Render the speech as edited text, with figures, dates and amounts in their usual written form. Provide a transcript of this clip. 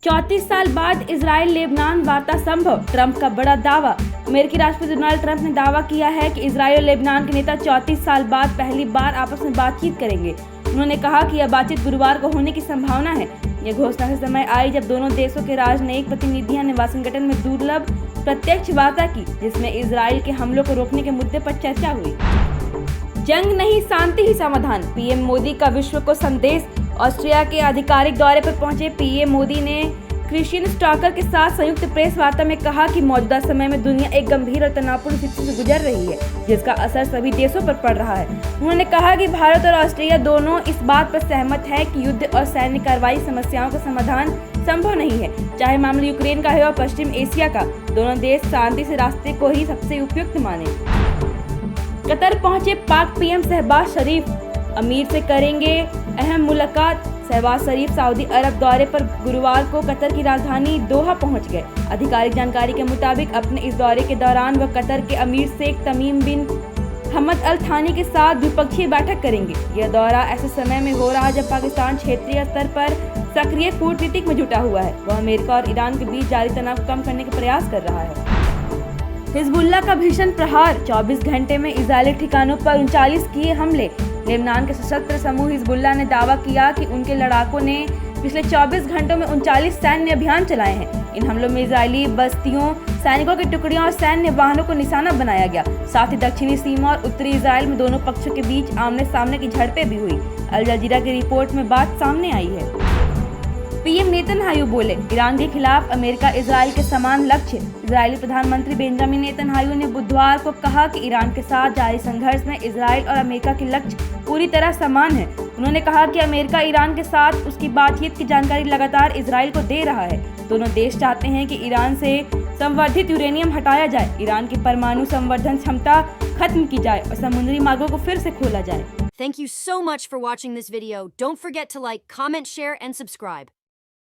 34 साल बाद Israel Lebanon वार्ता संभव, ट्रंप का बड़ा दावा। अमेरिकी राष्ट्रपति डोनाल्ड ट्रंप ने दावा किया है कि इजराइल और लेबनान के नेता 34 साल बाद पहली बार आपस में बातचीत करेंगे। उन्होंने कहा कि यह बातचीत गुरुवार को होने की संभावना है। यह घोषणा से समय आई जब दोनों देशों के राजनयिक प्रतिनिधियों ने वाशिंगटन में दुर्लभ प्रत्यक्ष वार्ता की, जिसमें इजराइल के हमलों को रोकने के मुद्दे पर चर्चा हुई। जंग नहीं, शांति ही समाधान, पीएम मोदी का विश्व को संदेश। ऑस्ट्रिया के आधिकारिक दौरे पर पहुंचे पीएम मोदी ने क्रिश्चियन स्टॉकर के साथ संयुक्त प्रेस वार्ता में कहा कि मौजूदा समय में दुनिया एक गंभीर और तनावपूर्ण स्थिति से गुजर रही है, जिसका असर सभी देशों पर पड़ रहा है। उन्होंने कहा कि भारत और ऑस्ट्रिया दोनों इस बात पर सहमत है कि युद्ध और सैन्य कार्रवाई समस्याओं का समाधान संभव नहीं है, चाहे मामला यूक्रेन का है और पश्चिम एशिया का। दोनों देश शांति से रास्ते को ही सबसे उपयुक्त माने। कतर पहुंचे पाक पीएम शहबाज शरीफ, अमीर से करेंगे अहम मुलाकात। शहबाज शरीफ सऊदी अरब दौरे पर गुरुवार को कतर की राजधानी दोहा पहुंच गए। आधिकारिक जानकारी के मुताबिक अपने इस दौरे के दौरान वह कतर के अमीर शेख तमीम बिन हमद अल थानी के साथ द्विपक्षीय बैठक करेंगे। यह दौरा ऐसे समय में हो रहा है जब पाकिस्तान क्षेत्रीय स्तर पर सक्रिय कूटनीतिक में जुटा हुआ है। वह अमेरिका और ईरान के बीच जारी तनाव कम करने का प्रयास कर रहा है। हिजबुल्लाह का भीषण प्रहार, 24 घंटे में इजरायली ठिकानों पर 39 किए हमले। लेबनान के सशस्त्र समूह हिजबुल्लाह ने दावा किया कि उनके लड़ाकों ने पिछले 24 घंटों में 39 सैन्य अभियान चलाए हैं। इन हमलों में इजरायली बस्तियों, सैनिकों की टुकड़ियों और सैन्य वाहनों को निशाना बनाया गया। साथ ही दक्षिणी सीमा और उत्तरी इजराइल में दोनों पक्षों के बीच आमने सामने की झड़पें भी हुई। अल जजीरा की रिपोर्ट में बात सामने आई है। पीएम नेतन्याहू बोले, ईरान के खिलाफ अमेरिका इजराइल के समान लक्ष्य। इजरायली प्रधानमंत्री बेंजामिन नेतन्याहू ने बुधवार को कहा कि ईरान के साथ जारी संघर्ष में इजराइल और अमेरिका के लक्ष्य पूरी तरह समान है। उन्होंने कहा कि अमेरिका ईरान के साथ उसकी बातचीत की जानकारी लगातार इजराइल को दे रहा है। दोनों देश चाहते हैं कि ईरान से संवर्धित यूरेनियम हटाया जाए, ईरान की परमाणु संवर्धन क्षमता खत्म की जाए और समुद्री मार्गों को फिर से खोला जाए। Thank you so much for watching this video. Don't forget to like, comment, share, and subscribe.